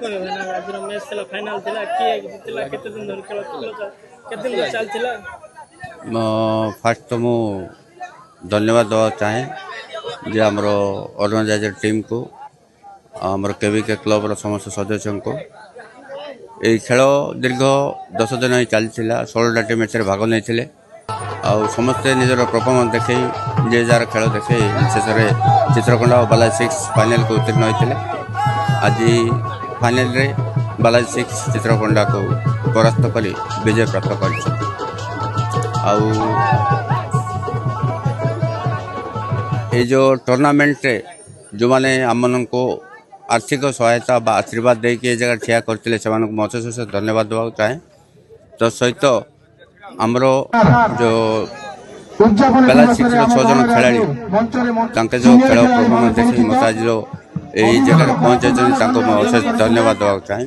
କହିବେ ନା ଆଜିର ମ୍ୟାଚ୍ ଥିଲା ଫାଇନାଲ ଥିଲା କିଏ ଜିତିଲା କେତେ ଦିନ ଧରି ଖେଳ କେତେ ଦିନ ଚାଲିଥିଲା? फास्ट तो मु धन्यवाद देवा चाहे जे आमर ऑर्गेनाइजर टीम को आमर केवीके क्लब समस्त सदस्य को यही खेल दीर्घ 10 दिन ही चली 16टा टीम एथेर भाग नहीं आउ समस्ते निजर परफॉर्मेंस देखे जे जार खेल देखे शेष में चित्रकोंडा और बालाजी 6 फाइनल को उत्तीर्ण होते आज फाइनल रे बालाजी 6 चित्रकोंडा को परास्त कर विजय प्राप्त कर जो टूर्नामेंट रे जो मैंने आम को आर्थिक सहायता बा आशीर्वाद देके जगह ठिया करते मशेष धन्यवाद देवा चाहे तो सहित आमर जो बेला 6 जन खेलाड़ी जो खेल परफॉर्मेंस देखी मत आज यही जगह पहुंचे अशेष धन्यवाद देवा चाहे।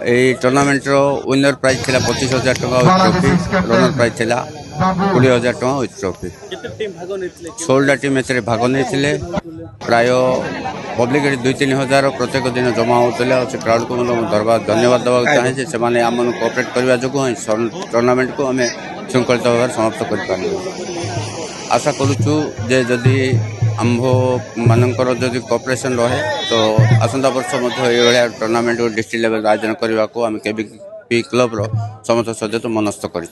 यही टूर्नामेंट विनर प्राइज थी 25,000 टका ट्रॉफी रनर प्राइज थी 20,000 टका विथ ट्रॉफी 16टा टीम एथेर भाग नहीं प्राय पब्लिक 2-3 हजार प्रत्येक दिन जमा होते से क्राउड को धन्यवाद देवा चाहे से आम कोऑपरेट करने जो टूर्नामेंट को आम श्रृंखलित भाव समाप्त कर आशा करुचु जे जदि आम्भ मानकर जदि कोऑपरेशन रहे तो आसंता वर्ष ये टूर्नामेंट डिस्ट्रिक्ट लेवल आयोजन करने को आम केवीके क्लब समस्त सदस्य मनस्थ कर।